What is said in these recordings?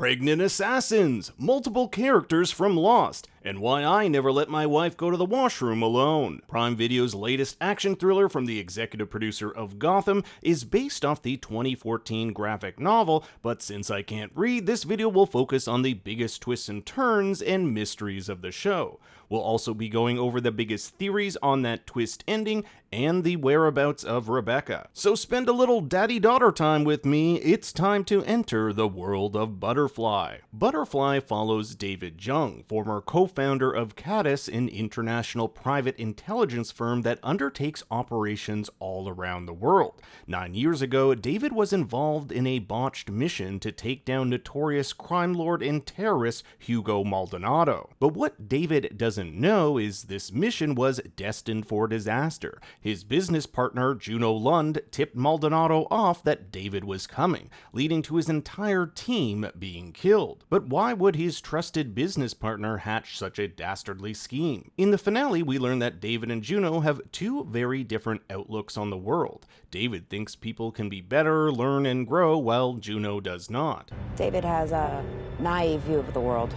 pregnant assassins, multiple characters from Lost, and why I never let my wife go to the washroom alone. Prime Video's latest action thriller from the executive producer of Gotham is based off the 2014 graphic novel, but since I can't read, this video will focus on the biggest twists and turns and mysteries of the show. We'll also be going over the biggest theories on that twist ending and the whereabouts of Rebecca. So spend a little daddy-daughter time with me. It's time to enter the world of Butterfly. Butterfly follows David Jung, former co-founder of Cadis, an international private intelligence firm that undertakes operations all around the world. 9 years ago, David was involved in a botched mission to take down notorious crime lord and terrorist Hugo Maldonado. But what David doesn't know is this mission was destined for disaster. His business partner, Juno Lund, tipped Maldonado off that David was coming, leading to his entire team being killed. But why would his trusted business partner hatch such a dastardly scheme? In the finale, we learn that David and Juno have two very different outlooks on the world. David thinks people can be better, learn, and grow, while Juno does not. David has a naive view of the world.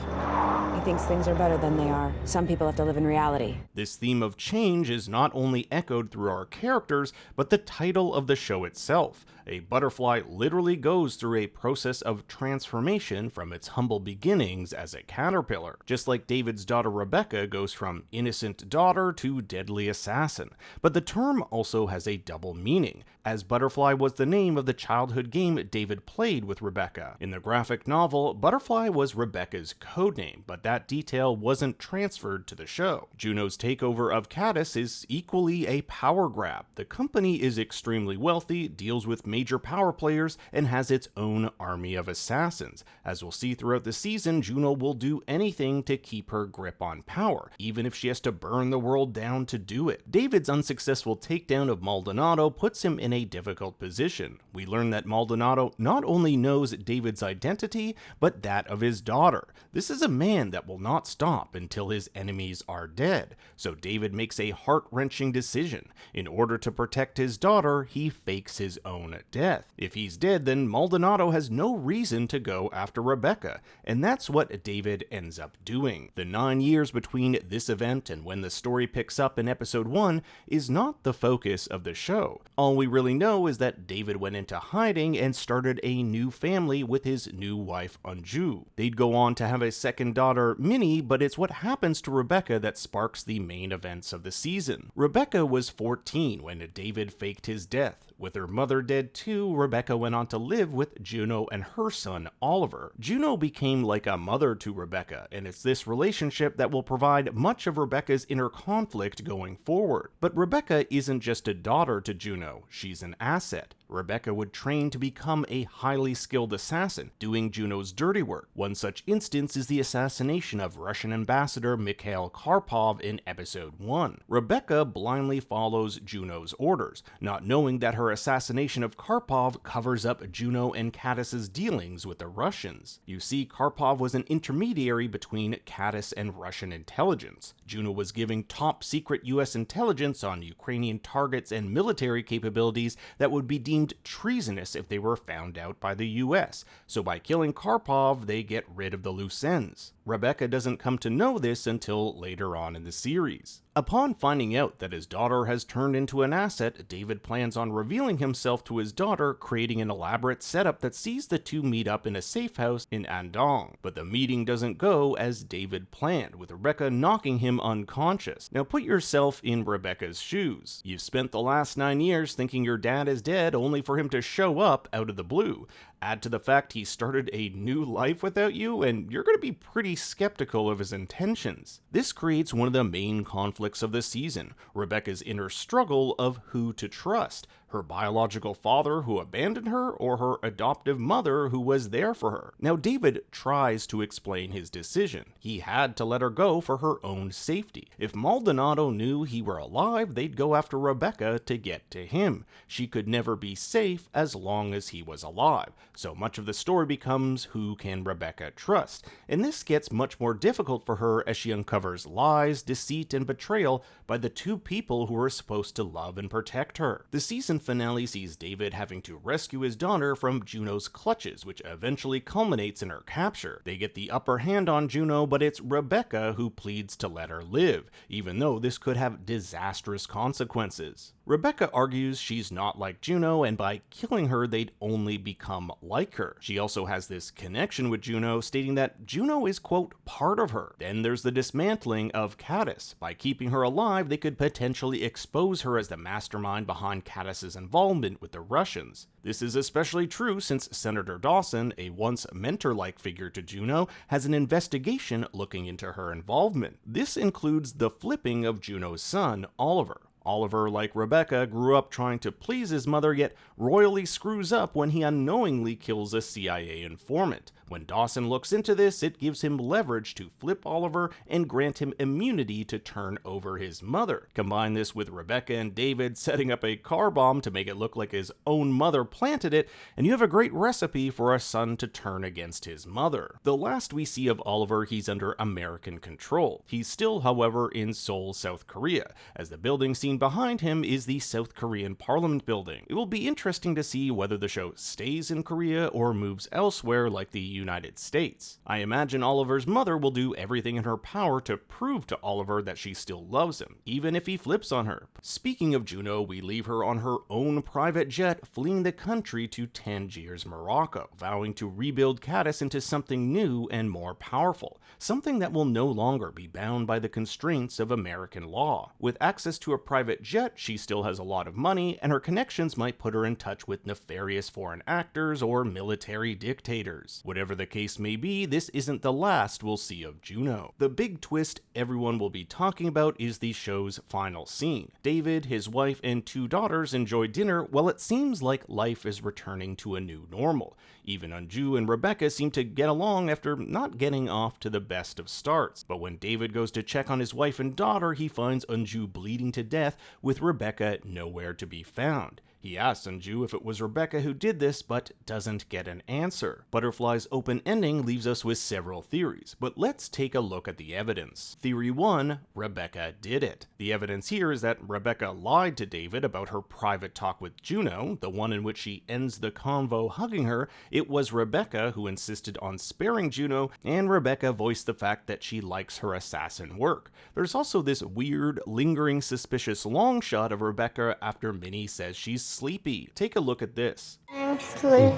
He thinks things are better than they are. Some people have to live in reality. This theme of change is not only echoed through our characters, but the title of the show itself. A butterfly literally goes through a process of transformation from its humble beginnings as a caterpillar, just like David's daughter Rebecca goes from innocent daughter to deadly assassin. But the term also has a double meaning, as Butterfly was the name of the childhood game David played with Rebecca. In the graphic novel, Butterfly was Rebecca's codename, but that detail wasn't transferred to the show. Juno's takeover of Cadis is equally a power grab. The company is extremely wealthy, deals with major power players, and has its own army of assassins. As we'll see throughout the season, Juno will do anything to keep her grip on power, even if she has to burn the world down to do it. David's unsuccessful takedown of Maldonado puts him in a difficult position. We learn that Maldonado not only knows David's identity, but that of his daughter. This is a man that will not stop until his enemies are dead, so David makes a heart-wrenching decision. In order to protect his daughter, he fakes his own death. If he's dead, then Maldonado has no reason to go after Rebecca, and that's what David ends up doing. The 9 years between this event and when the story picks up in episode 1 is not the focus of the show. All we really know is that David went into hiding and started a new family with his new wife Anju. They'd go on to have a second daughter, Minnie, but it's what happens to Rebecca that sparks the main events of the season. Rebecca was 14 when David faked his death. With her mother dead too, Rebecca went on to live with Juno and her son, Oliver. Juno became like a mother to Rebecca, and it's this relationship that will provide much of Rebecca's inner conflict going forward. But Rebecca isn't just a daughter to Juno, she's an asset. Rebecca would train to become a highly skilled assassin, doing Juno's dirty work. One such instance is the assassination of Russian ambassador Mikhail Karpov in episode 1. Rebecca blindly follows Juno's orders, not knowing that her assassination of Karpov covers up Juno and Cadis's dealings with the Russians. You see, Karpov was an intermediary between Cadis and Russian intelligence. Juno was giving top secret US intelligence on Ukrainian targets and military capabilities that would be deemed treasonous if they were found out by the US, so by killing Karpov, they get rid of the loose ends. Rebecca doesn't come to know this until later on in the series. Upon finding out that his daughter has turned into an asset, David plans on revealing himself to his daughter, creating an elaborate setup that sees the two meet up in a safe house in Andong. But the meeting doesn't go as David planned, with Rebecca knocking him unconscious. Now put yourself in Rebecca's shoes. You've spent the last 9 years thinking your dad is dead, only for him to show up out of the blue. Add to the fact he started a new life without you, and you're going to be pretty skeptical of his intentions. This creates one of the main conflicts of the season, Rebecca's inner struggle of who to trust. Her biological father who abandoned her, or her adoptive mother who was there for her. Now David tries to explain his decision. He had to let her go for her own safety. If Maldonado knew he were alive, they'd go after Rebecca to get to him. She could never be safe as long as he was alive. So much of the story becomes who can Rebecca trust, and this gets much more difficult for her as she uncovers lies, deceit, and betrayal by the two people who are supposed to love and protect her. The season finale sees David having to rescue his daughter from Juno's clutches, which eventually culminates in her capture. They get the upper hand on Juno, but it's Rebecca who pleads to let her live, even though this could have disastrous consequences. Rebecca argues she's not like Juno, and by killing her, they'd only become like her. She also has this connection with Juno, stating that Juno is, quote, part of her. Then there's the dismantling of Caddis. By keeping her alive, they could potentially expose her as the mastermind behind Caddis's involvement with the Russians. This is especially true since Senator Dawson, a once mentor-like figure to Juno, has an investigation looking into her involvement. This includes the flipping of Juno's son, Oliver. Oliver, like Rebecca, grew up trying to please his mother, yet royally screws up when he unknowingly kills a CIA informant. When Dawson looks into this, it gives him leverage to flip Oliver and grant him immunity to turn over his mother. Combine this with Rebecca and David setting up a car bomb to make it look like his own mother planted it, and you have a great recipe for a son to turn against his mother. The last we see of Oliver, he's under American control. He's still, however, in Seoul, South Korea, as the building seen behind him is the South Korean Parliament building. It will be interesting to see whether the show stays in Korea or moves elsewhere like the United States. I imagine Oliver's mother will do everything in her power to prove to Oliver that she still loves him, even if he flips on her. Speaking of Juno, we leave her on her own private jet, fleeing the country to Tangiers, Morocco, vowing to rebuild Caddis into something new and more powerful, something that will no longer be bound by the constraints of American law. With access to a private jet, she still has a lot of money, and her connections might put her in touch with nefarious foreign actors or military dictators. Whatever the case may be, this isn't the last we'll see of Juno. The big twist everyone will be talking about is the show's final scene. David, his wife, and 2 daughters enjoy dinner while it seems like life is returning to a new normal. Even Anju and Rebecca seem to get along after not getting off to the best of starts. But when David goes to check on his wife and daughter, he finds Anju bleeding to death with Rebecca nowhere to be found. He asks Anju if it was Rebecca who did this, but doesn't get an answer. Butterfly's open ending leaves us with several theories, but let's take a look at the evidence. Theory 1, Rebecca did it. The evidence here is that Rebecca lied to David about her private talk with Juno, the one in which she ends the convo hugging her. It was Rebecca who insisted on sparing Juno, and Rebecca voiced the fact that she likes her assassin work. There's also this weird, lingering, suspicious long shot of Rebecca after Minnie says she's sleepy. Take a look at this. I'm sleepy.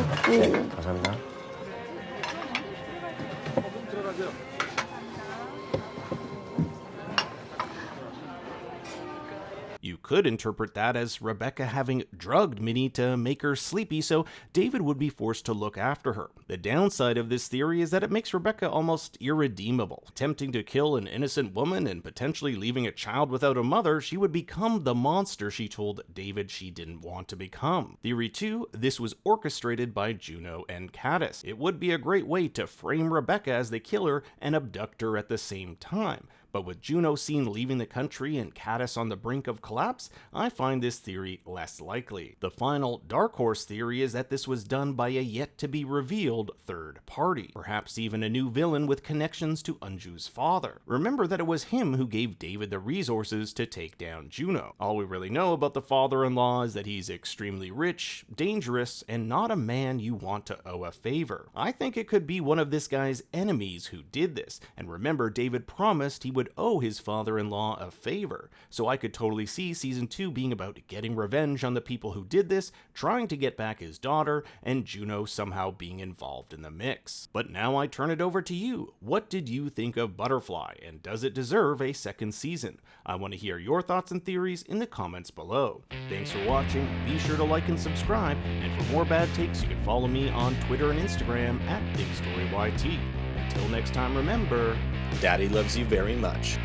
You could interpret that as Rebecca having drugged Minnie to make her sleepy so David would be forced to look after her. The downside of this theory is that it makes Rebecca almost irredeemable. Attempting to kill an innocent woman and potentially leaving a child without a mother, she would become the monster she told David she didn't want to become. Theory 2, this was orchestrated by Juno and Caddis. It would be a great way to frame Rebecca as the killer and abduct her at the same time. But with Juno seen leaving the country and Caddis on the brink of collapse, I find this theory less likely. The final dark horse theory is that this was done by a yet-to-be-revealed third party, perhaps even a new villain with connections to Anju's father. Remember that it was him who gave David the resources to take down Juno. All we really know about the father-in-law is that he's extremely rich, dangerous, and not a man you want to owe a favor. I think it could be one of this guy's enemies who did this, and remember David promised he would owe his father-in-law a favor, so I could totally see season 2 being about getting revenge on the people who did this, trying to get back his daughter, and Juno somehow being involved in the mix. But now I turn it over to you. What did you think of Butterfly, and does it deserve a second season? I want to hear your thoughts and theories in the comments below. Thanks for watching, be sure to like and subscribe, and for more bad takes you can follow me on Twitter and Instagram at BigStoryYT. Until next time, remember, Daddy loves you very much.